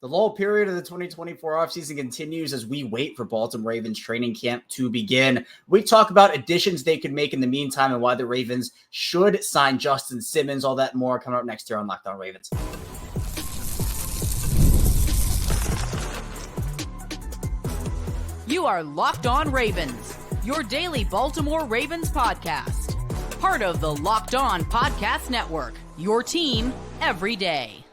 The lull period of the 2024 offseason continues as we wait for Baltimore Ravens training camp to begin. We talk about additions they could make in the meantime and why the Ravens should sign Justin Simmons. All that and more coming up next year on Locked On Ravens. You are Locked On Ravens, your daily Baltimore Ravens podcast. Part of the Locked On Podcast Network, your team every day.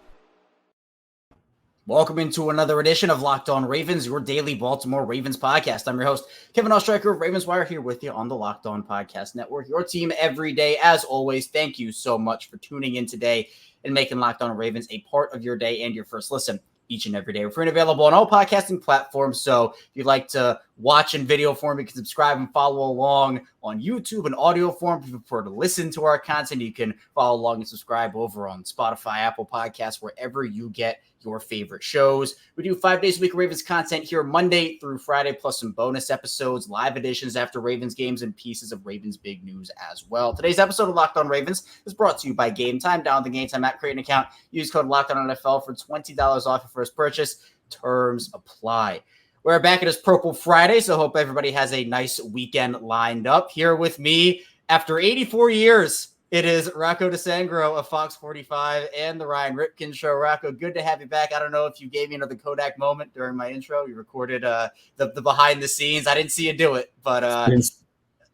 Welcome into another edition of Locked On Ravens, your daily Baltimore Ravens podcast. I'm your host, Kevin Oestreicher of Ravens Wire, here with you on the Locked On Podcast Network, your team every day. As always, thank you so much for tuning in today and making Locked On Ravens a part of your day and your first listen each and every day. We're free and available on all podcasting platforms, so if you'd like to watch in video form, you can subscribe and follow along on YouTube and audio form. If you prefer to listen to our content, you can follow along and subscribe over on Spotify, Apple Podcasts, wherever you get your favorite shows. We do 5 days a week of Ravens content here Monday through Friday, plus some bonus episodes, live editions after Ravens games, and pieces of Ravens big news as well. Today's episode of Locked On Ravens is brought to you by Gametime. Download the Gametime app, create an account, use code LOCKEDONNFL for $20 off your first purchase. Terms apply. We're back at this Purple Friday, so hope everybody has a nice weekend lined up. Here with me after 84 years, it is Rocco DiSangro of Fox 45 and the Ryan Ripken Show. Rocco, good to have you back. I don't know if you gave me another Kodak moment during my intro. You recorded the behind the scenes. I didn't see you do it, but it's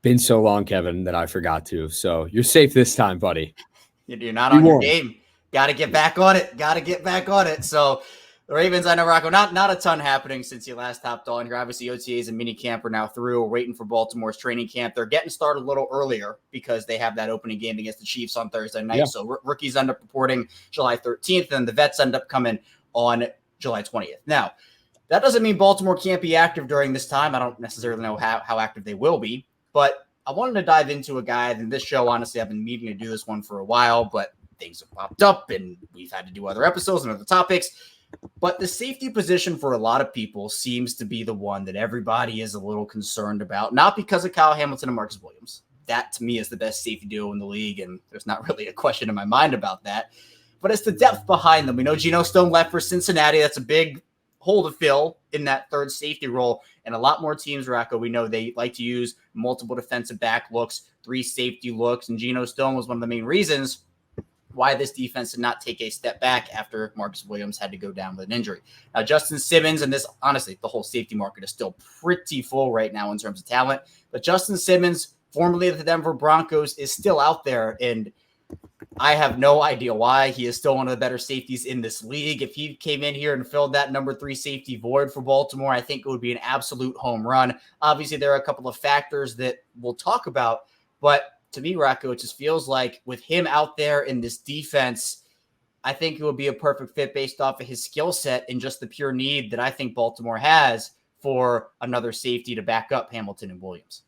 been so long, Kevin, that I forgot to. So you're safe this time, buddy. You're not on your game. Got to get back on it. So the Ravens, I know, Rocco, not a ton happening since you last hopped on here. Obviously, OTAs and minicamp are now through. We're waiting for Baltimore's training camp. They're getting started a little earlier because they have that opening game against the Chiefs on Thursday night. Yeah. So rookies end up reporting July 13th, and the vets end up coming on July 20th. Now, that doesn't mean Baltimore can't be active during this time. I don't necessarily know how active they will be, but I wanted to dive into a guy in this show. Honestly, I've been meaning to do this one for a while, but things have popped up, and we've had to do other episodes and other topics. But the safety position for a lot of people seems to be the one that everybody is a little concerned about, not because of Kyle Hamilton and Marcus Williams. That, to me, is the best safety duo in the league, and there's not really a question in my mind about that. But it's the depth behind them. We know Geno Stone left for Cincinnati. That's a big hole to fill in that third safety role. And a lot more teams, Rocco, we know they like to use multiple defensive back looks, 3 safety looks, and Geno Stone was one of the main reasons why this defense did not take a step back after Marcus Williams had to go down with an injury. Now, Justin Simmons, and this, honestly, the whole safety market is still pretty full right now in terms of talent, but Justin Simmons, formerly of the Denver Broncos, is still out there, and I have no idea why. He is still one of the better safeties in this league. If he came in here and filled that number 3 safety void for Baltimore, I think it would be an absolute home run. Obviously, there are a couple of factors that we'll talk about, but to me, Rocco, it just feels like with him out there in this defense, I think it would be a perfect fit based off of his skill set and just the pure need that I think Baltimore has for another safety to back up Hamilton and Williams.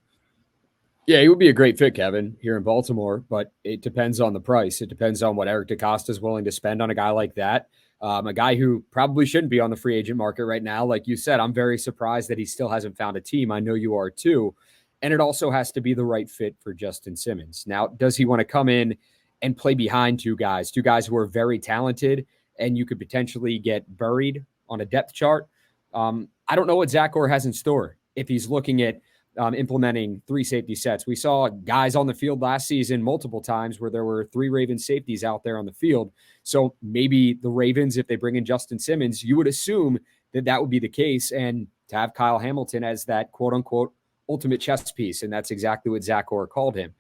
Yeah, he would be a great fit, Kevin, here in Baltimore, but it depends on the price. It depends on what Eric DeCosta is willing to spend on a guy like that. A guy who probably shouldn't be on the free agent market right now. Like you said, I'm very surprised that he still hasn't found a team. I know you are too. And it also has to be the right fit for Justin Simmons. Now, does he want to come in and play behind two guys who are very talented and you could potentially get buried on a depth chart? I don't know what Zach Orr has in store if he's looking at implementing 3 safety sets. We saw guys on the field last season multiple times where there were 3 Ravens safeties out there on the field. So maybe the Ravens, if they bring in Justin Simmons, you would assume that would be the case. And to have Kyle Hamilton as that quote unquote ultimate chess piece, and that's exactly what Zach Orr called him.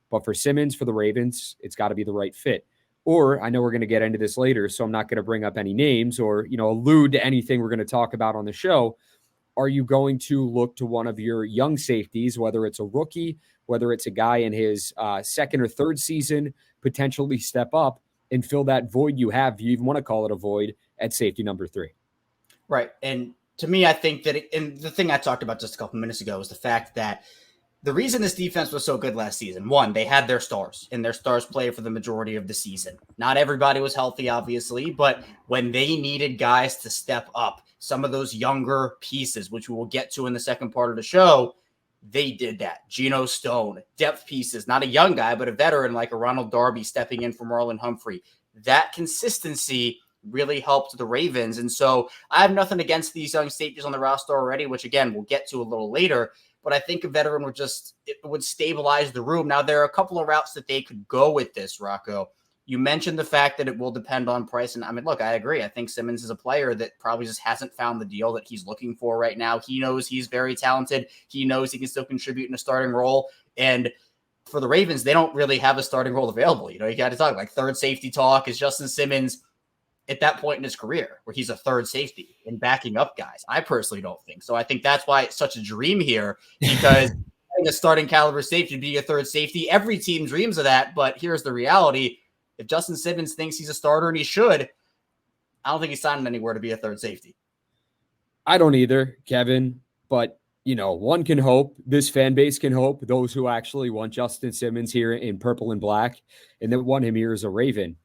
But for Simmons, for the Ravens, it's got to be the right fit. Or, I know we're going to get into this later, so I'm not going to bring up any names or, allude to anything we're going to talk about on the show. Are you going to look to one of your young safeties, whether it's a rookie, whether it's a guy in his second or third season, potentially step up and fill that void you have, if you even want to call it a void, at safety number 3? Right, and to me, I think that, and the thing I talked about just a couple minutes ago was the fact that the reason this defense was so good last season, one, they had their stars, and their stars played for the majority of the season. Not everybody was healthy, obviously, but when they needed guys to step up, some of those younger pieces, which we will get to in the second part of the show, they did that. Geno Stone, depth pieces, not a young guy, but a veteran like a Ronald Darby stepping in for Marlon Humphrey. That consistency really helped the Ravens. And so I have nothing against these young safeties on the roster already, which again, we'll get to a little later. But I think a veteran would stabilize the room. Now, there are a couple of routes that they could go with this, Rocco. You mentioned the fact that it will depend on price. And I mean, look, I agree. I think Simmons is a player that probably just hasn't found the deal that he's looking for right now. He knows he's very talented. He knows he can still contribute in a starting role. And for the Ravens, they don't really have a starting role available. You got to talk like third safety talk. Is Justin Simmons at that point in his career where he's a third safety and backing up guys? I personally don't think so. I think that's why it's such a dream here, because having a starting caliber safety to be a third safety, every team dreams of that. But here's the reality. If Justin Simmons thinks he's a starter, and he should, I don't think he's signing anywhere to be a third safety. I don't either, Kevin, but one can hope, this fan base can hope, those who actually want Justin Simmons here in purple and black and that want him here as a Raven.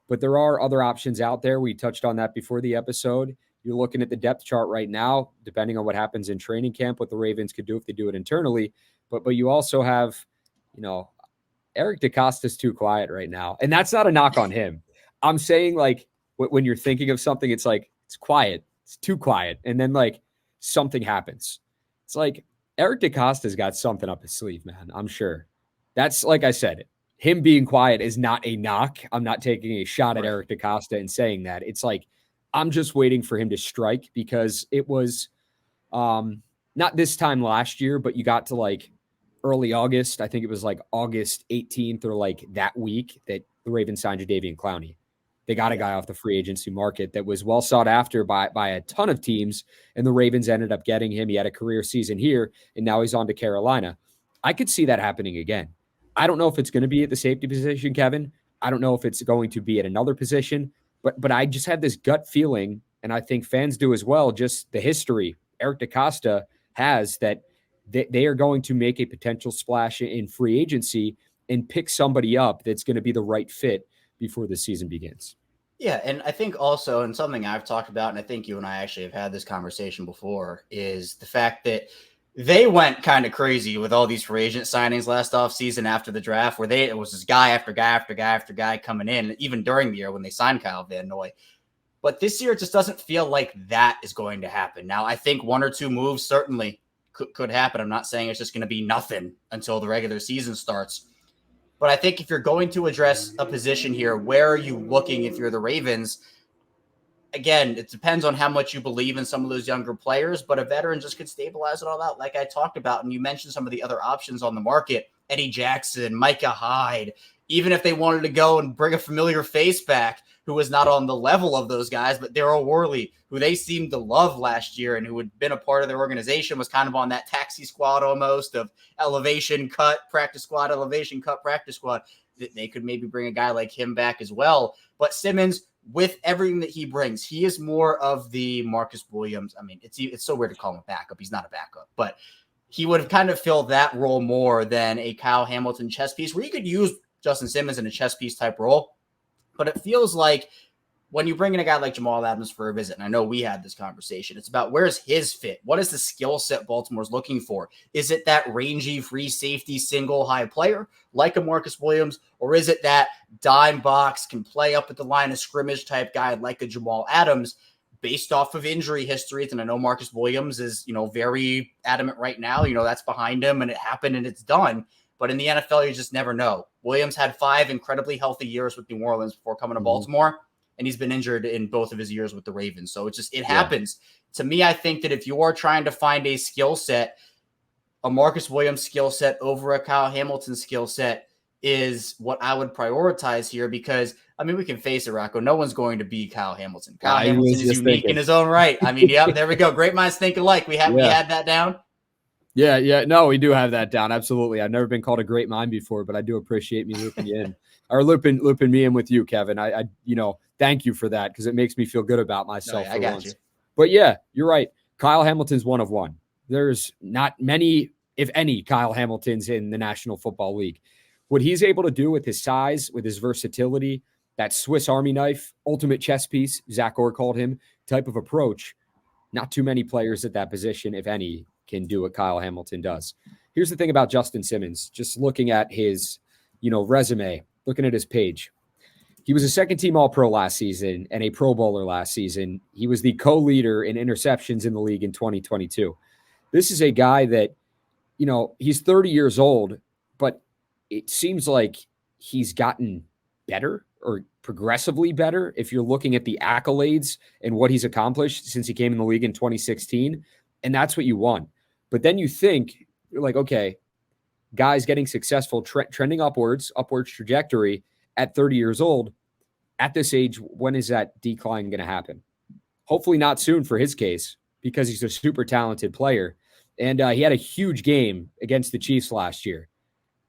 But there are other options out there. We touched on that before the episode. You're looking at the depth chart right now, depending on what happens in training camp, what the Ravens could do if they do it internally. But you also have, Eric DeCosta's too quiet right now. And that's not a knock on him. I'm saying, like, when you're thinking of something, it's like, it's quiet. It's too quiet. And then, like, something happens. It's like Eric DeCosta's got something up his sleeve, man. I'm sure. That's, like I said, him being quiet is not a knock. I'm not taking a shot at Eric DeCosta and saying that. It's like, I'm just waiting for him to strike, because it was not this time last year, but you got to like early August. I think it was like August 18th or like that week that the Ravens signed Jadeveon Clowney. They got a guy off the free agency market that was well sought after by a ton of teams, and the Ravens ended up getting him. He had a career season here, and now he's on to Carolina. I could see that happening again. I don't know if it's going to be at the safety position, Kevin. I don't know if it's going to be at another position, but I just have this gut feeling, and I think fans do as well, just the history Eric DeCosta has, that they are going to make a potential splash in free agency and pick somebody up that's going to be the right fit before the season begins. Yeah, and I think also, and something I've talked about, and I think you and I actually have had this conversation before, is the fact that they went kind of crazy with all these free agent signings last offseason after the draft, where it was just guy after guy after guy after guy coming in, even during the year when they signed Kyle Van Noy. But this year, it just doesn't feel like that is going to happen. Now, I think one or two moves certainly could happen. I'm not saying it's just going to be nothing until the regular season starts. But I think if you're going to address a position here, where are you looking if you're the Ravens? Again, it depends on how much you believe in some of those younger players, but a veteran just could stabilize it all out, like I talked about. And you mentioned some of the other options on the market, Eddie Jackson, Micah Hyde, even if they wanted to go and bring a familiar face back who was not on the level of those guys, but Darryl Worley, who they seemed to love last year and who had been a part of their organization, was kind of on that taxi squad almost of elevation cut, practice squad, elevation cut, practice squad. They could maybe bring a guy like him back as well. But Simmons, with everything that he brings, he is more of the Marcus Williams. I mean, it's so weird to call him a backup. He's not a backup, but he would have kind of filled that role more than a Kyle Hamilton chess piece, where you could use Justin Simmons in a chess piece type role. But it feels like when you bring in a guy like Jamal Adams for a visit, and I know we had this conversation, it's about where's his fit? What is the skill set Baltimore's looking for? Is it that rangy free safety single high player like a Marcus Williams, or is it that dime box can play up at the line of scrimmage type guy like a Jamal Adams based off of injury histories? And I know Marcus Williams is, very adamant right now, that's behind him and it happened and it's done. But in the NFL, you just never know. Williams had 5 incredibly healthy years with New Orleans before coming to Baltimore, and he's been injured in both of his years with the Ravens. So it happens. To me, I think that if you are trying to find a skill set, a Marcus Williams skill set over a Kyle Hamilton skill set is what I would prioritize here, because, I mean, we can face it, Rocco. No one's going to be Kyle Hamilton. Kyle Hamilton is unique in his own right. I mean, yeah, there we go. Great minds think alike. We had that down. Yeah. No, we do have that down. Absolutely. I've never been called a great mind before, but I do appreciate me looping you in, or looping me in with you, Kevin. I thank you for that, because it makes me feel good about myself. I got you. But yeah, you're right. Kyle Hamilton's one of one. There's not many, if any, Kyle Hamiltons in the National Football League. What he's able to do with his size, with his versatility, that Swiss Army knife, ultimate chess piece, Zach Orr called him, type of approach, not too many players at that position, if any, can do what Kyle Hamilton does. Here's the thing about Justin Simmons, just looking at his, resume, looking at his page. He was a second-team All-Pro last season and a Pro Bowler last season. He was the co-leader in interceptions in the league in 2022. This is a guy that, he's 30 years old, but it seems like he's gotten better or progressively better if you're looking at the accolades and what he's accomplished since he came in the league in 2016. And that's what you want. But then you think, you're like, okay, guys getting successful, trending upwards trajectory at 30 years old. At this age, when is that decline going to happen? Hopefully not soon for his case, because he's a super talented player. And he had a huge game against the Chiefs last year.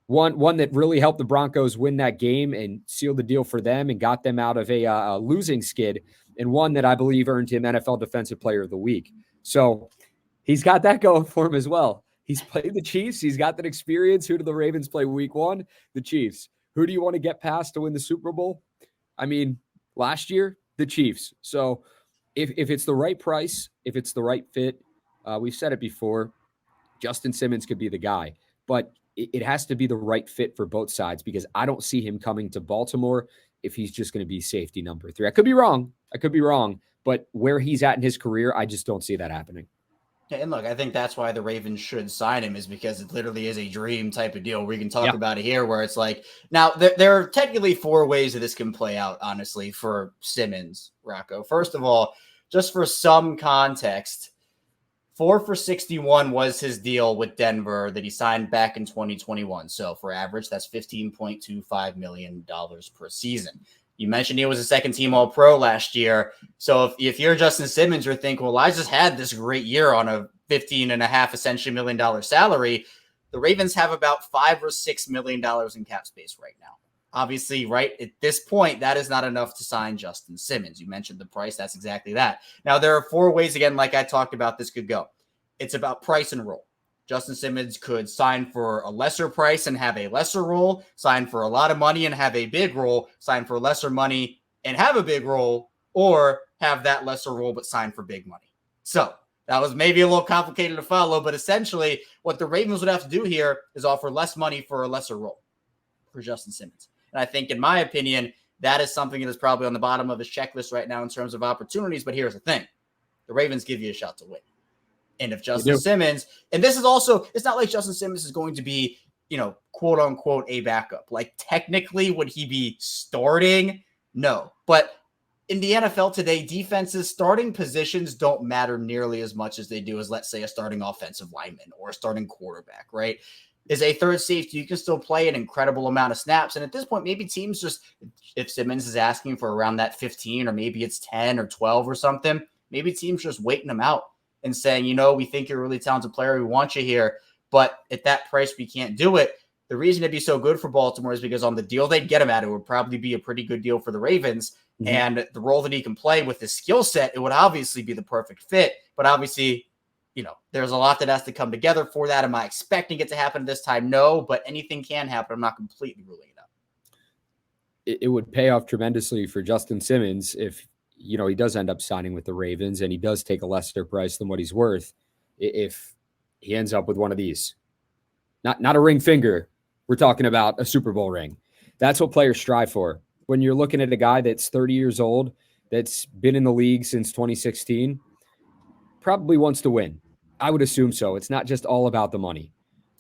One that really helped the Broncos win that game and seal the deal for them and got them out of a losing skid, and one that I believe earned him NFL Defensive Player of the Week. So he's got that going for him as well. He's played the Chiefs. He's got that experience. Who do the Ravens play week 1? The Chiefs. Who do you want to get past to win the Super Bowl? I mean, last year, the Chiefs. So if it's the right price, if it's the right fit, we've said it before, Justin Simmons could be the guy. But it has to be the right fit for both sides, because I don't see him coming to Baltimore if he's just going to be safety number 3. I could be wrong. But where he's at in his career, I just don't see that happening. Yeah, and look, I think that's why the Ravens should sign him, is because it literally is a dream type of deal. We can talk about it here, where it's like, now there are technically 4 ways that this can play out, honestly, for Simmons, Rocco. First of all, just for some context, 4 for $61 was his deal with Denver that he signed back in 2021. So for average, that's $15.25 million per season. You mentioned he was a second-team All-Pro last year. So if you're Justin Simmons, you're thinking, well, I just had this great year on a $15.5 essentially $1 million salary. The Ravens have about $5 or $6 million in cap space right now. Obviously, right at this point, that is not enough to sign Justin Simmons. You mentioned the price. That's exactly that. Now, there are 4 ways, again, like I talked about, this could go. It's about price and role. Justin Simmons could sign for a lesser price and have a lesser role, sign for a lot of money and have a big role, sign for lesser money and have a big role, or have that lesser role but sign for big money. So that was maybe a little complicated to follow, but essentially what the Ravens would have to do here is offer less money for a lesser role for Justin Simmons. And I think, in my opinion, that is something that is probably on the bottom of his checklist right now in terms of opportunities. But here's the thing. The Ravens give you a shot to win. And if Justin Simmons, and this is also, it's not like Justin Simmons is going to be, quote unquote, a backup. Like, technically, would he be starting? No. But in the NFL today, defenses, starting positions don't matter nearly as much as they do as, let's say, a starting offensive lineman or a starting quarterback, right? Is a third safety, you can still play an incredible amount of snaps. And at this point, maybe teams just, if Simmons is asking for around that 15, or maybe it's 10 or 12 or something, maybe teams just waiting him out and saying, we think you're a really talented player. We want you here. But at that price, we can't do it. The reason it'd be so good for Baltimore is because on the deal they'd get him at, it would probably be a pretty good deal for the Ravens. Mm-hmm. And the role that he can play with his skill set, it would obviously be the perfect fit. But obviously, there's a lot that has to come together for that. Am I expecting it to happen this time? No, but anything can happen. I'm not completely ruling it out. It would pay off tremendously for Justin Simmons if, he does end up signing with the Ravens and he does take a lesser price than what he's worth. If he ends up with one of these, not a ring finger, we're talking about a Super Bowl ring. That's what players strive for. When you're looking at a guy that's 30 years old, that's been in the league since 2016, probably wants to win. I would assume so. It's not just all about the money.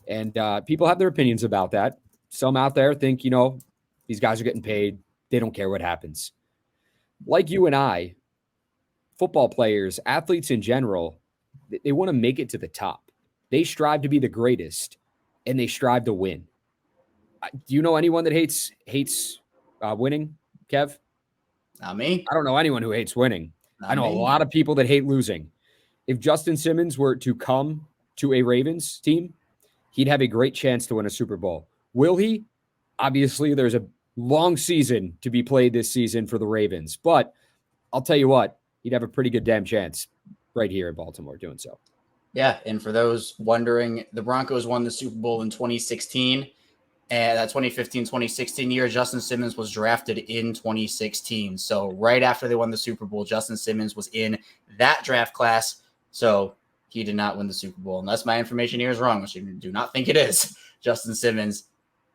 And people have their opinions about that. Some out there think, these guys are getting paid. They don't care what happens. Like you and I, football players, athletes in general, they want to make it to the top. They strive to be the greatest, and they strive to win. Do you know anyone that hates winning, Kev? Not me. I don't know anyone who hates winning. I know me. A lot of people that hate losing. If Justin Simmons were to come to a Ravens team, he'd have a great chance to win a Super Bowl. Will he? Obviously, there's a long season to be played this season for the Ravens. But I'll tell you what, he'd have a pretty good damn chance right here in Baltimore doing so. Yeah, and for those wondering, the Broncos won the Super Bowl in 2016. And that 2015-2016 year, Justin Simmons was drafted in 2016. So right after they won the Super Bowl, Justin Simmons was in that draft class. So he did not win the Super Bowl. Unless my information here is wrong, which I do not think it is. Justin Simmons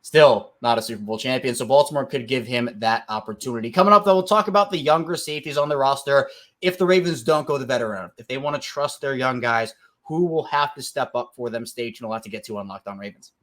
Still not a Super Bowl champion, so Baltimore could give him that opportunity. Coming up, though, we'll talk about the younger safeties on the roster. If the Ravens don't go the veteran, if they want to trust their young guys, who will have to step up for them? Stay tuned. We'll have to get to on Locked On Ravens.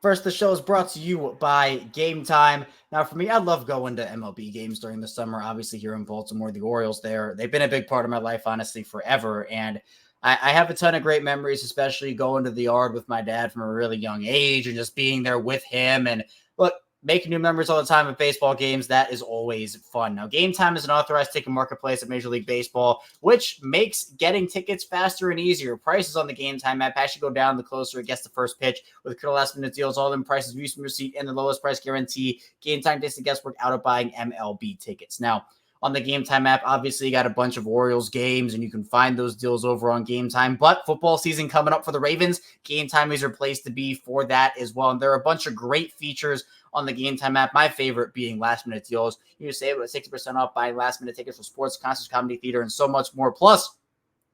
First, the show is brought to you by Gametime. Now, for me, I love going to MLB games during the summer. Obviously, here in Baltimore, the Orioles they've been a big part of my life, honestly, forever. And I have a ton of great memories, especially going to the yard with my dad from a really young age and just being there with him. And look, making new memories all the time at baseball games, that is always fun. Now, Gametime is an authorized ticket marketplace at Major League Baseball, which makes getting tickets faster and easier. Prices on the Gametime app actually go down the closer it gets the first pitch. With critical last-minute deals, all in prices, views from your seat, and the lowest price guarantee. Gametime takes the guesswork out of buying MLB tickets. Now, on the Gametime app, obviously, you got a bunch of Orioles games, and you can find those deals over on Gametime. But football season coming up for the Ravens, Gametime is your place to be for that as well. And there are a bunch of great features on the Gametime app. My favorite being last-minute deals. You can save 60% off buying last-minute tickets for sports, concerts, comedy, theater, and so much more. Plus,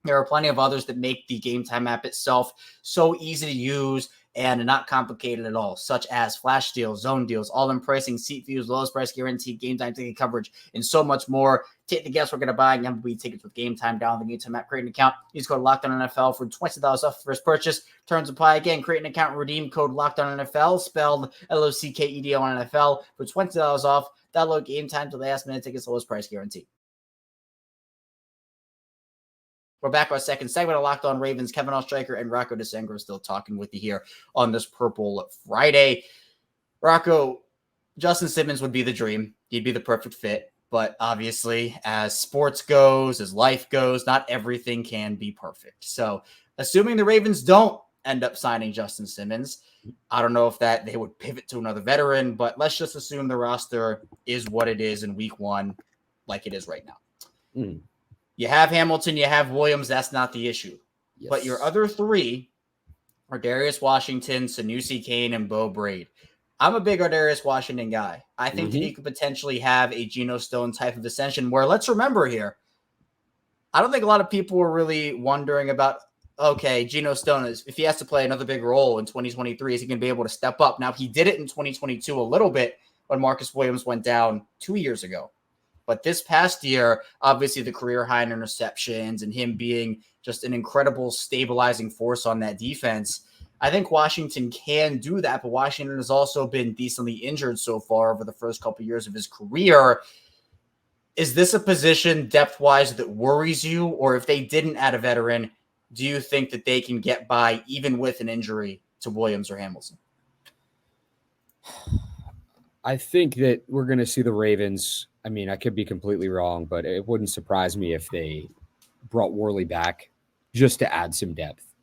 there are plenty of others that make the Gametime app itself so easy to use and not complicated at all, such as flash deals, zone deals, all-in pricing, seat views, lowest price guarantee, Gametime ticket coverage, and so much more. Take the guesswork into buying MLB tickets with Gametime. Download the Gametime app, create an account, use code LOCKEDONNFL for $20 off first purchase. Terms apply. Again, create an account, redeem code LOCKEDONNFL, spelled LOCKEDONNFL for $20 off. Download Gametime to last-minute tickets, lowest price guarantee. We're back with our second segment of Locked On Ravens. Kevin Oestreicher and Rocco DiSangro still talking with you here on this Purple Friday. Rocco, Justin Simmons would be the dream. He'd be the perfect fit. But obviously, as sports goes, as life goes, not everything can be perfect. So assuming the Ravens don't end up signing Justin Simmons, I don't know if that they would pivot to another veteran, but let's just assume the roster is what it is in week one, like it is right now. You have Hamilton, you have Williams. That's not the issue. Yes. But your other three are Darius Washington, Sanusi Kane, and Bo Braid. I'm a big Darius Washington guy. I think that he could potentially have a Geno Stone type of ascension where, let's remember here, I don't think a lot of people were really wondering about, okay, Geno Stone, if he has to play another big role in 2023, is he going to be able to step up? Now, he did it in 2022 a little bit when Marcus Williams went down 2 years ago. But this past year, obviously the career high in interceptions and him being just an incredible stabilizing force on that defense, I think Washington can do that. But Washington has also been decently injured so far over the first couple of years of his career. Is this a position depth-wise that worries you? Or if they didn't add a veteran, do you think that they can get by even with an injury to Williams or Hamilton? I think that we're going to see the Ravens. I mean, I could be completely wrong, but it wouldn't surprise me if they brought Worley back just to add some depth.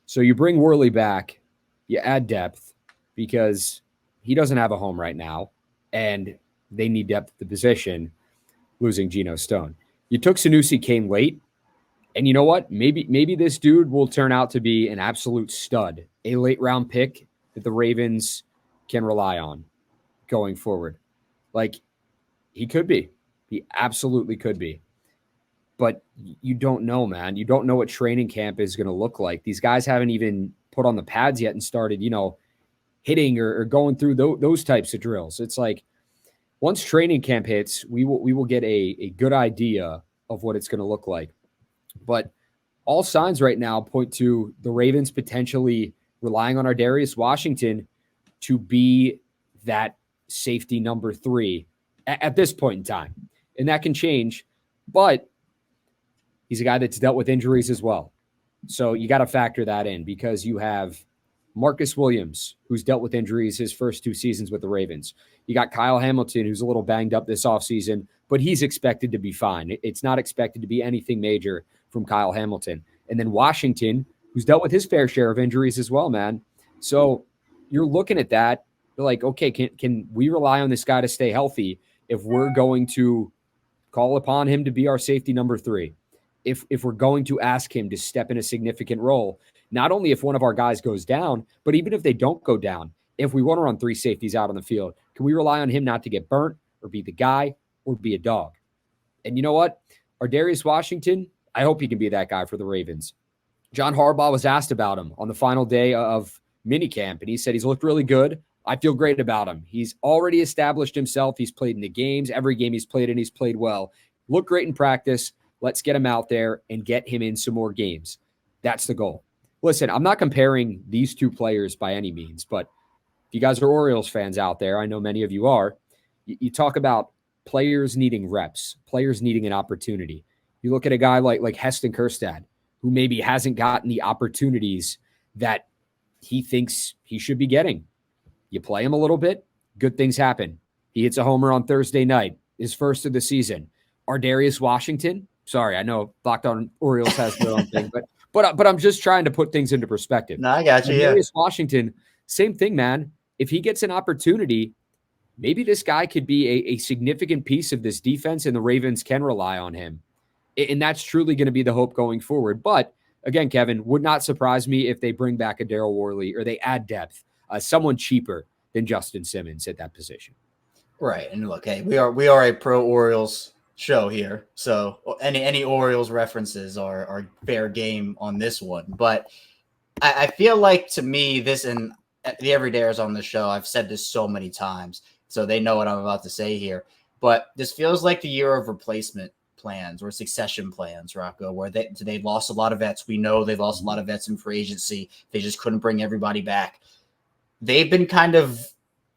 So you bring Worley back, you add depth because he doesn't have a home right now, and they need depth at the position, losing Geno Stone. You took Sanusi Kane late, and you know what? Maybe this dude will turn out to be an absolute stud, a late-round pick that the Ravens can rely on going forward. Like, he could be. He absolutely could be. But you don't know, man. You don't know what training camp is going to look like. These guys haven't even put on the pads yet and started, hitting or going through those types of drills. It's like once training camp hits, we will get a good idea of what it's going to look like. But all signs right now point to the Ravens potentially relying on our Darius Washington to be that safety number 3 at this point in time. And that can change, but he's a guy that's dealt with injuries as well. So you got to factor that in because you have Marcus Williams, who's dealt with injuries his first 2 seasons with the Ravens. You got Kyle Hamilton, who's a little banged up this offseason, but he's expected to be fine. It's not expected to be anything major from Kyle Hamilton. And then Washington, who's dealt with his fair share of injuries as well, man. So you're looking at that. You're like, okay, can we rely on this guy to stay healthy if we're going to call upon him to be our safety number 3? If we're going to ask him to step in a significant role, not only if one of our guys goes down, but even if they don't go down, if we want to run 3 safeties out on the field, can we rely on him not to get burnt or be the guy or be a dog? And you know what? Our Darius Washington, I hope he can be that guy for the Ravens. John Harbaugh was asked about him on the final day of minicamp, and he said he's looked really good. I feel great about him. He's already established himself. He's played in the games. Every game he's played in, he's played well. Looked great in practice. Let's get him out there and get him in some more games. That's the goal. Listen, I'm not comparing these two players by any means, but if you guys are Orioles fans out there, I know many of you are, you talk about players needing reps, players needing an opportunity. You look at a guy like Heston Kjerstad, who maybe hasn't gotten the opportunities that he thinks he should be getting. You play him a little bit, good things happen. He hits a homer on Thursday night, his first of the season. Ardarius Washington, sorry, I know Locked On Orioles has their own thing, but I'm just trying to put things into perspective. No, I got you. Ardarius Washington, same thing, man. If he gets an opportunity, maybe this guy could be a significant piece of this defense, and the Ravens can rely on him. And that's truly going to be the hope going forward. But again, Kevin, would not surprise me if they bring back a Daryl Worley or they add depth, someone cheaper than Justin Simmons at that position. Right. And look, hey, we are a pro Orioles show here. So any Orioles references are fair game on this one. But I feel like, to me, this, and the everydayers on the show, I've said this so many times, so they know what I'm about to say here. But this feels like the year of replacement plans or succession plans, Rocco, where they lost a lot of vets. We know they lost a lot of vets in free agency. They just couldn't bring everybody back. They've been kind of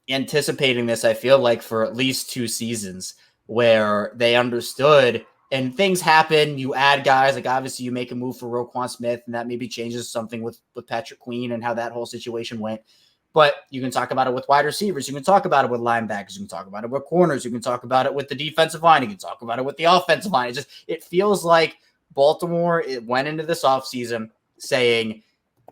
anticipating this, I feel like, for at least 2 seasons, where they understood, and things happen. You add guys, like obviously you make a move for Roquan Smith, and that maybe changes something with Patrick Queen and how that whole situation went. But you can talk about it with wide receivers. You can talk about it with linebackers. You can talk about it with corners. You can talk about it with the defensive line. You can talk about it with the offensive line. It feels like Baltimore went into this offseason saying,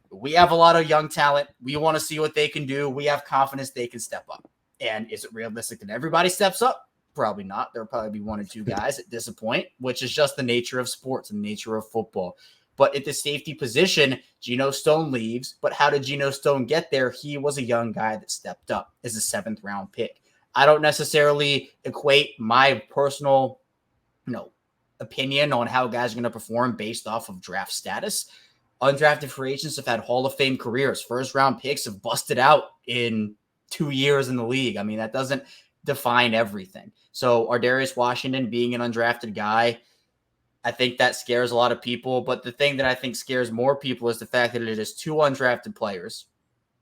we have a lot of young talent. We want to see what they can do. We have confidence they can step up. And is it realistic that everybody steps up? Probably not. There'll probably be 1 or 2 guys that disappoint, which is just the nature of sports and the nature of football. But at the safety position, Geno Stone leaves. But how did Geno Stone get there? He was a young guy that stepped up as a 7th round pick. I don't necessarily equate my personal, opinion on how guys are going to perform based off of draft status. Undrafted free agents have had Hall of Fame careers. 1st round picks have busted out in 2 years in the league. I mean, that doesn't define everything. So Ardarius Washington being an undrafted guy, I think that scares a lot of people. But the thing that I think scares more people is the fact that it is 2 undrafted players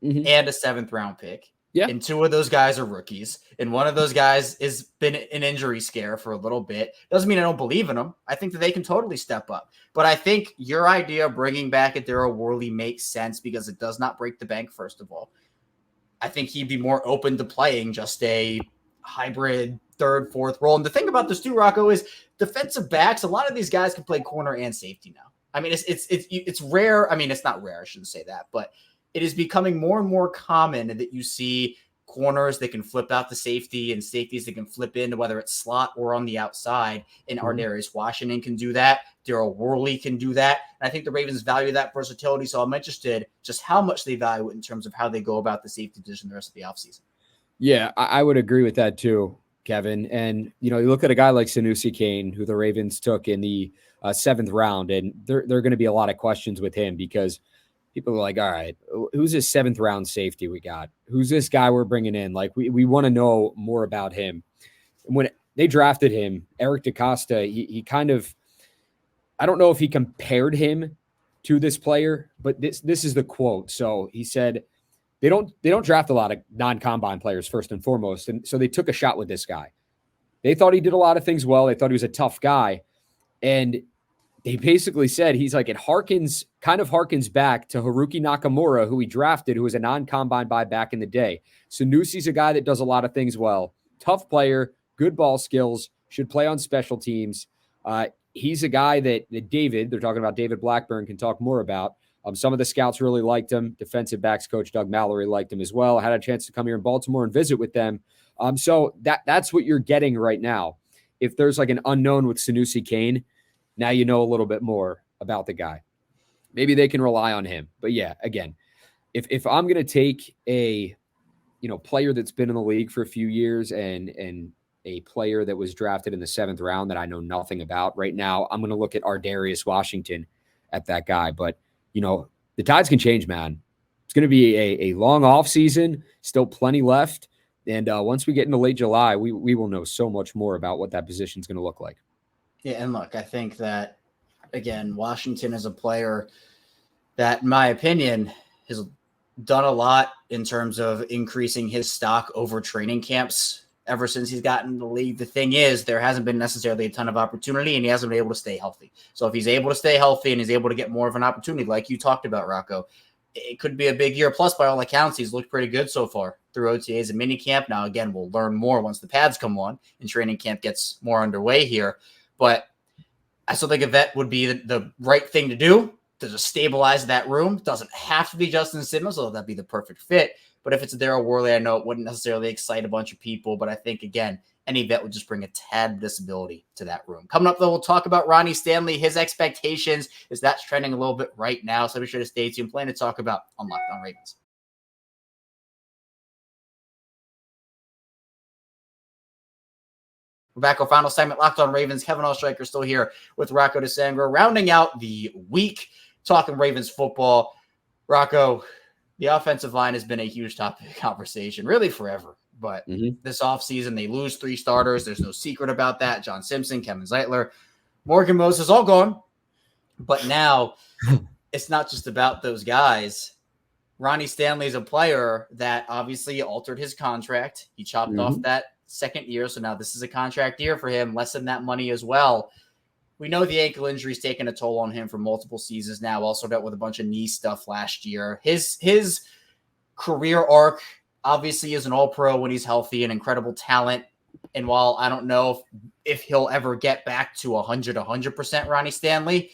and a 7th round pick. Yeah. And 2 of those guys are rookies. And one of those guys has been an injury scare for a little bit. Doesn't mean I don't believe in them. I think that they can totally step up. But I think your idea of bringing back a Daryl Worley makes sense because it does not break the bank, first of all. I think he'd be more open to playing just a hybrid 3rd, 4th role. And the thing about this too, Rocco, is defensive backs, a lot of these guys can play corner and safety now. I mean, it's rare. I mean, it's not rare. I shouldn't say that, but it is becoming more and more common that you see corners that can flip out the safety and safeties that can flip into whether it's slot or on the outside. And Ardarius Washington can do that. Daryl Worley can do that. And I think the Ravens value that versatility. So I'm interested just how much they value it in terms of how they go about the safety position the rest of the offseason. Yeah, I would agree with that too, Kevin. And, you look at a guy like Sanusi Kane, who the Ravens took in the 7th round, and there are going to be a lot of questions with him because people are like, all right, who's this 7th round safety we got? Who's this guy we're bringing in? Like, we want to know more about him. And when they drafted him, Eric DaCosta, he kind of, I don't know if he compared him to this player, but this is the quote. So he said, they don't draft a lot of non-combine players first and foremost. And so they took a shot with this guy. They thought he did a lot of things well. They thought he was a tough guy. And they basically said he's like, it kind of harkens back to Haruki Nakamura, who he drafted, who was a non-combine buy back in the day. Sanusi's a guy that does a lot of things well. Tough player, good ball skills, should play on special teams. He's a guy that they're talking about David Blackburn, can talk more about. Some of the scouts really liked him. Defensive backs coach Doug Mallory liked him as well. I had a chance to come here in Baltimore and visit with them. So that's what you're getting right now. If there's like an unknown with Sanusi Kane, now you know a little bit more about the guy. Maybe they can rely on him. But yeah, again, if I'm going to take a player that's been in the league for a few years and a player that was drafted in the 7th round that I know nothing about right now, I'm going to look at Ardarius Washington at that guy. But the tides can change, man. it's going to be a long off season, still plenty left. And once we get into late July, we will know so much more about what that position is going to look like. Yeah, and look, I think that, again, Washington is a player that, in my opinion, has done a lot in terms of increasing his stock over training camps ever since he's gotten in the league. The thing is, there hasn't been necessarily a ton of opportunity, and he hasn't been able to stay healthy. So if he's able to stay healthy and he's able to get more of an opportunity, like you talked about, Rocco, it could be a big year. Plus, by all accounts, he's looked pretty good so far through OTAs and minicamp. Now, again, we'll learn more once the pads come on and training camp gets more underway here. But I still think a vet would be the right thing to do to just stabilize that room. Doesn't have to be Justin Simmons, although that'd be the perfect fit. But if it's a Daryl Worley, I know it wouldn't necessarily excite a bunch of people. But I think, again, any vet would just bring a tad of disability to that room. Coming up, though, we'll talk about Ronnie Stanley, his expectations, as that's trending a little bit right now. So be sure to stay tuned. Plenty to talk about on Locked On Ravens. We're back. Our final segment, Locked On Ravens. Kevin Oestreicher still here with Rocco DiSangro, rounding out the week, talking Ravens football. Rocco, the offensive line has been a huge topic of conversation, really forever. But this offseason, they lose 3 starters. There's no secret about that. John Simpson, Kevin Zeitler, Morgan Moses, all gone. But now it's not just about those guys. Ronnie Stanley is a player that obviously altered his contract. He chopped off that second year. So now this is a contract year for him, less than that money as well. We know the ankle injury is taking a toll on him for multiple seasons now. Also dealt with a bunch of knee stuff last year. His career arc obviously is an all-pro when he's healthy, an incredible talent. And while I don't know if he'll ever get back to 100% Ronnie Stanley,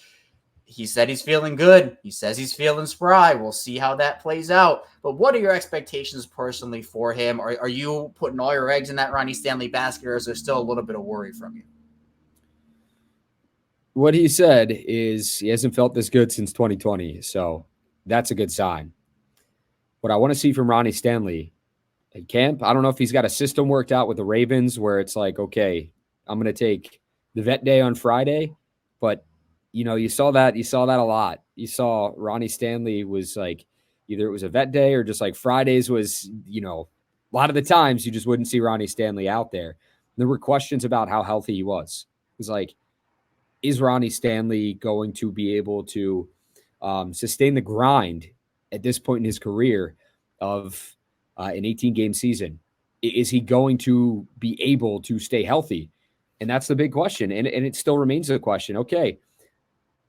he said he's feeling good. He says he's feeling spry. We'll see how that plays out. But what are your expectations personally for him? Are you putting all your eggs in that Ronnie Stanley basket, or is there still a little bit of worry from you? What he said is he hasn't felt this good since 2020. So that's a good sign. What I want to see from Ronnie Stanley at camp, I don't know if he's got a system worked out with the Ravens where it's like, okay, I'm going to take the vet day on Friday, but you saw that a lot. You saw Ronnie Stanley was like, either it was a vet day or just like Fridays was, a lot of the times you just wouldn't see Ronnie Stanley out there. There were questions about how healthy he was. It was like, is Ronnie Stanley going to be able to sustain the grind at this point in his career of an 18-game season? Is he going to be able to stay healthy? And that's the big question. And it still remains a question. Okay,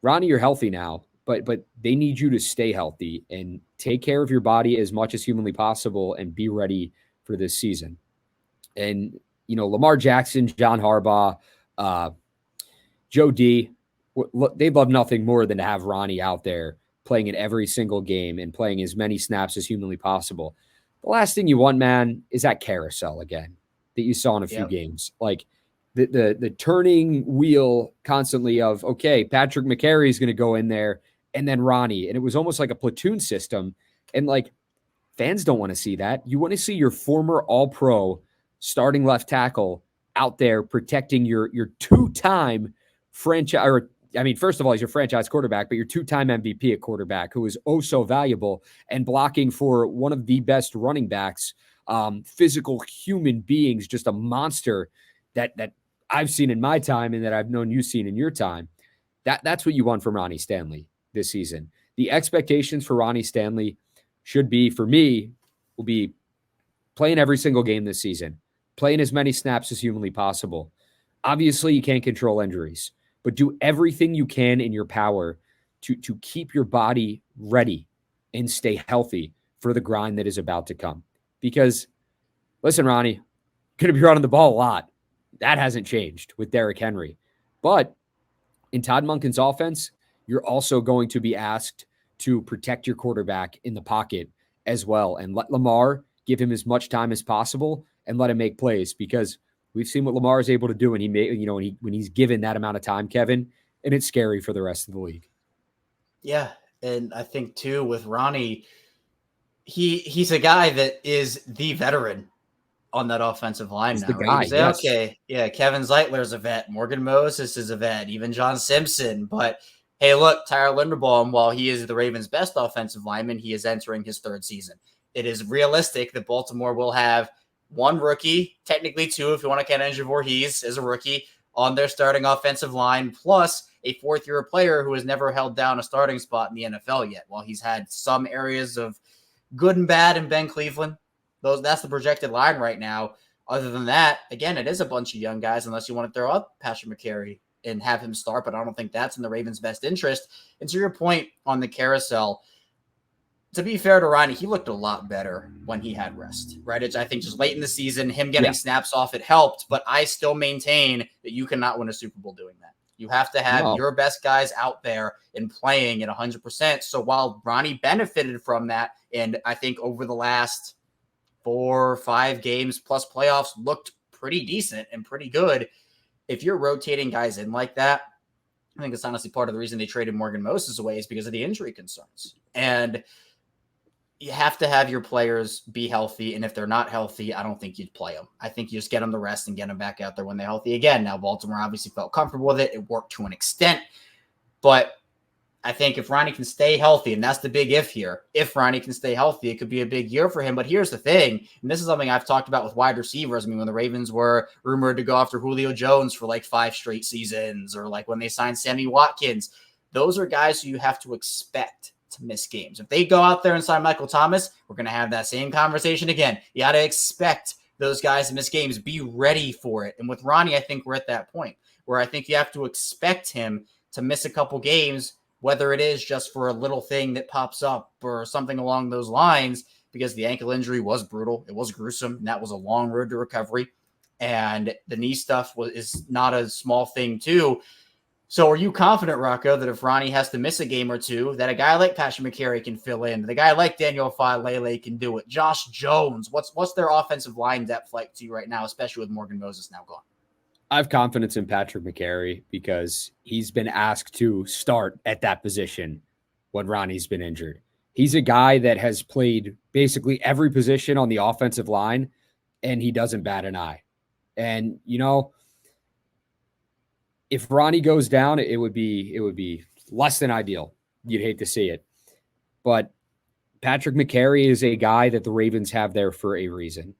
Ronnie, you're healthy now, but they need you to stay healthy and take care of your body as much as humanly possible and be ready for this season. And, Lamar Jackson, John Harbaugh, Joe D, they'd love nothing more than to have Ronnie out there playing in every single game and playing as many snaps as humanly possible. The last thing you want, man, is that carousel again that you saw in a few games. Like the turning wheel constantly of, okay, Patrick McCary is going to go in there and then Ronnie. And it was almost like a platoon system. And like fans don't want to see that. You want to see your former All-Pro starting left tackle out there protecting your two-time franchise, or first of all, he's your franchise quarterback, but your 2-time MVP at quarterback who is oh so valuable and blocking for one of the best running backs, physical human beings, just a monster that I've seen in my time and that I've known you've seen in your time. That's what you want from Ronnie Stanley this season. The expectations for Ronnie Stanley should be, for me, will be playing every single game this season, playing as many snaps as humanly possible. Obviously, you can't control injuries, but do everything you can in your power to keep your body ready and stay healthy for the grind that is about to come. Because, listen, Ronnie, going to be running the ball a lot. That hasn't changed with Derrick Henry. But in Todd Monken's offense, you're also going to be asked to protect your quarterback in the pocket as well and let Lamar give him as much time as possible and let him make plays, because we've seen what Lamar is able to do when when he's given that amount of time, Kevin, and it's scary for the rest of the league. Yeah, and I think too with Ronnie, he's a guy that is the veteran on that offensive line. He's now, the right? guy. You say, yes. Okay, yeah, Kevin Zeitler's a vet, Morgan Moses is a vet, even John Simpson. But hey, look, Tyler Linderbaum, while he is the Ravens' best offensive lineman, he is entering his third season. It is realistic that Baltimore will have one rookie, technically two if you want to count Andrew Voorhees as a rookie, on their starting offensive line, plus a fourth-year player who has never held down a starting spot in the NFL yet. While he's had some areas of good and bad in Ben Cleveland, that's the projected line right now. Other than that, again, it is a bunch of young guys, unless you want to throw up Patrick McCary and have him start, but I don't think that's in the Ravens' best interest. And to your point on the carousel, to be fair to Ronnie, he looked a lot better when he had rest, right? I think just late in the season, him getting snaps off, it helped, but I still maintain that you cannot win a Super Bowl doing that. You have to have your best guys out there and playing at 100%. So while Ronnie benefited from that, and I think over the last 4 or 5 games plus playoffs looked pretty decent and pretty good, if you're rotating guys in like that, I think it's honestly part of the reason they traded Morgan Moses away is because of the injury concerns. And you have to have your players be healthy. And if they're not healthy, I don't think you'd play them. I think you just get them to rest and get them back out there when they're healthy again. Now, Baltimore obviously felt comfortable with it. It worked to an extent. But I think if Ronnie can stay healthy, and that's the big if here, if Ronnie can stay healthy, it could be a big year for him. But here's the thing, and this is something I've talked about with wide receivers. I mean, when the Ravens were rumored to go after Julio Jones for like 5 straight seasons, or like when they signed Sammy Watkins, those are guys who you have to expect to miss games. If they go out there and sign Michael Thomas, we're going to have that same conversation again. You got to expect those guys to miss games. Be ready for it. And with Ronnie, I think we're at that point where I think you have to expect him to miss a couple games, whether it is just for a little thing that pops up or something along those lines, because the ankle injury was brutal. It was gruesome. And that was a long road to recovery. And the knee stuff is not a small thing too. So are you confident, Rocco, that if Ronnie has to miss a game or two, that a guy like Patrick McCary can fill in, that a guy like Daniel Falele can do it? Josh Jones, what's their offensive line depth like to you right now, especially with Morgan Moses now gone? I have confidence in Patrick McCary because he's been asked to start at that position when Ronnie's been injured. He's a guy that has played basically every position on the offensive line, and he doesn't bat an eye. And, you know, if Ronnie goes down, it would be less than ideal. You'd hate to see it. But Patrick McCary is a guy that the Ravens have there for a reason.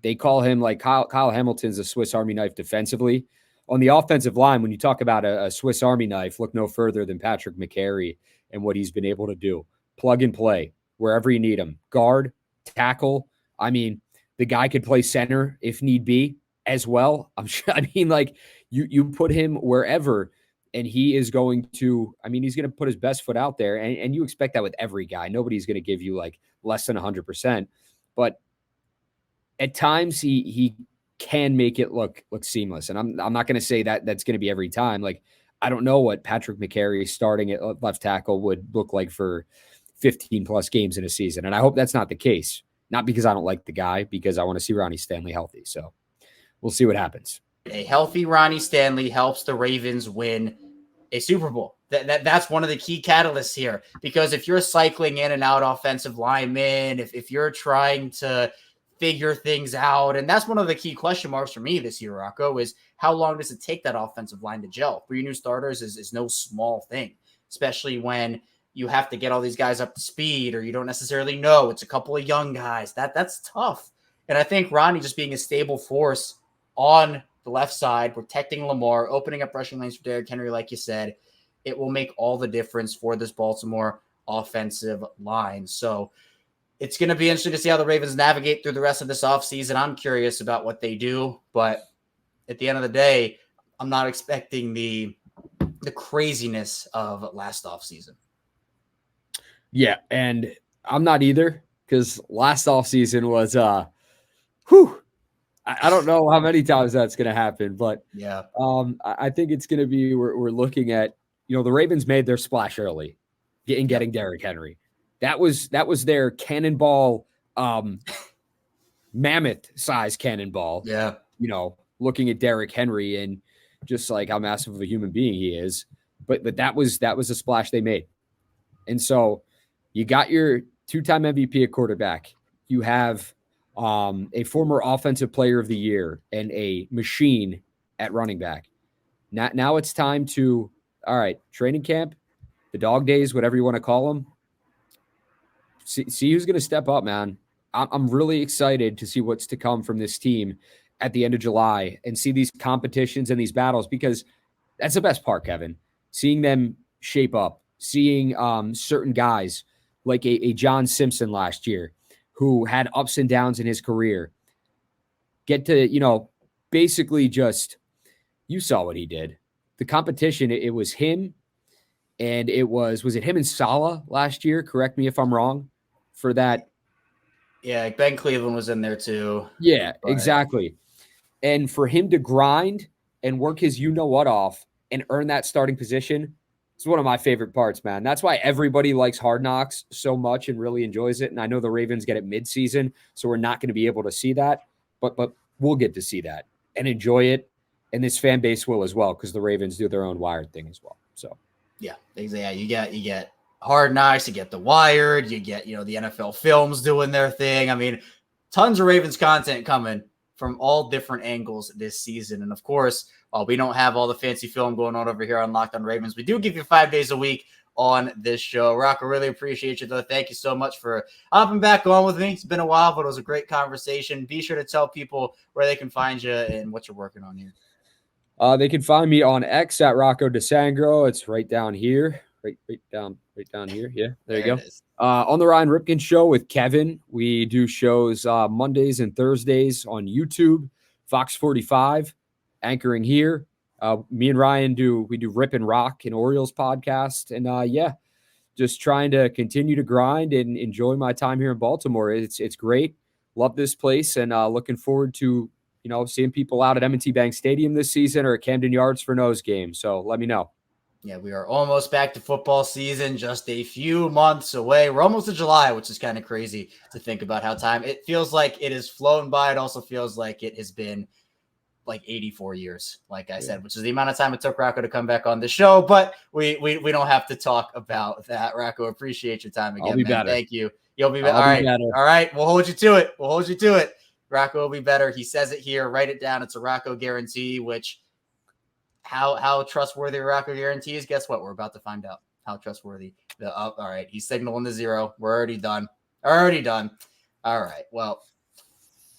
They call him like Kyle Hamilton's a Swiss Army knife defensively. On the offensive line, when you talk about a Swiss Army knife, look no further than Patrick McCary and what he's been able to do. Plug and play wherever you need him. Guard, tackle. I mean, the guy could play center if need be as well. You put him wherever, and he is going to, he's going to put his best foot out there. And you expect that with every guy. Nobody's going to give you like less than 100%. But at times he can make it look seamless. And I'm not going to say that that's going to be every time. Like, I don't know what Patrick McCary starting at left tackle would look like for 15 plus games in a season. And I hope that's not the case. Not because I don't like the guy, because I want to see Ronnie Stanley healthy. So we'll see what happens. A healthy Ronnie Stanley helps the Ravens win a Super Bowl. That's one of the key catalysts here, because if you're cycling in and out offensive linemen, if you're trying to figure things out, and that's one of the key question marks for me this year, Rocco, is how long does it take that offensive line to gel? 3 new starters is no small thing, especially when you have to get all these guys up to speed, or you don't necessarily know. It's a couple of young guys. That's tough. And I think Ronnie just being a stable force on the left side, protecting Lamar, opening up rushing lanes for Derrick Henry, like you said, it will make all the difference for this Baltimore offensive line. So it's going to be interesting to see how the Ravens navigate through the rest of this offseason. I'm curious about what they do, but at the end of the day, I'm not expecting the craziness of last offseason. Yeah, and I'm not either, because last offseason was I don't know how many times that's going to happen, but yeah, I think it's going to be we're looking at, the Ravens made their splash early in getting Derrick Henry. That was their cannonball, mammoth size cannonball. Yeah, looking at Derrick Henry and just like how massive of a human being he is, but that was a splash they made, and so you got your 2-time MVP at quarterback. You have a former offensive player of the year and a machine at running back. Now it's time to all right, training camp, the dog days, whatever you want to call them. See who's going to step up, man. I'm really excited to see what's to come from this team at the end of July and see these competitions and these battles, because that's the best part, Kevin. Seeing them shape up, seeing certain guys like a John Simpson last year who had ups and downs in his career get to, basically just, you saw what he did. The competition, it was him, and was it him and Salah last year? Correct me if I'm wrong for that. Yeah, Ben Cleveland was in there too. Yeah, exactly. And for him to grind and work his you-know-what off and earn that starting position, it's one of my favorite parts, man. That's why everybody likes Hard Knocks so much and really enjoys it. And I know the Ravens get it mid-season, so we're not going to be able to see that. But we'll get to see that and enjoy it. And this fan base will as well, because the Ravens do their own Wired thing as well. So, yeah, exactly. You get Hard Knocks, you get the Wired, you get, the NFL Films doing their thing. I mean, tons of Ravens content coming from all different angles this season. And of course, while we don't have all the fancy film going on over here on Locked On Ravens, we do give you 5 days a week on this show. Rocco, really appreciate you, though. Thank you so much for hopping back on with me. It's been a while, but it was a great conversation. Be sure to tell people where they can find you and what you're working on here. They can find me on X at Rocco DiSangro. It's right down here. Right down here. Yeah, there you go. On the Ryan Ripken Show with Kevin. We do shows Mondays and Thursdays on YouTube, Fox 45, anchoring here. Me and Ryan do Rip and Rock and Orioles podcast. And just trying to continue to grind and enjoy my time here in Baltimore. It's great. Love this place, and looking forward to seeing people out at M&T Bank Stadium this season or at Camden Yards for Nose game. So let me know. Yeah, we are almost back to football season, just a few months away. We're almost to July, which is kind of crazy to think about how time. It feels like it has flown by. It also feels like it has been like 84 years, like I said, which is the amount of time it took Rocco to come back on the show. But we don't have to talk about that. Rocco, appreciate your time again. I'll be man. better. Thank you. You'll be better. All right. We'll hold you to it. Rocco will be better. He says it here. Write it down. It's a Rocco guarantee, which how trustworthy Rocco guarantees. Guess what? We're about to find out how trustworthy. All right. He's signaling the 0. We're already done. All right. Well,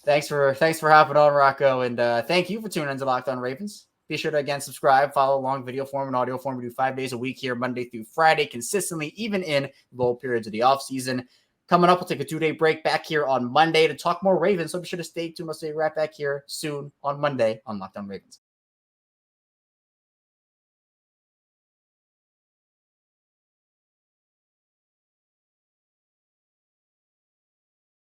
thanks for hopping on, Rocco. And thank you for tuning into Locked On Ravens. Be sure to, again, subscribe, follow along video form and audio form. We do 5 days a week here, Monday through Friday, consistently, even in low periods of the offseason. Coming up, we'll take a 2-day break back here on Monday to talk more Ravens. So be sure to stay tuned. I'll see you right back here soon on Monday on Locked On Ravens.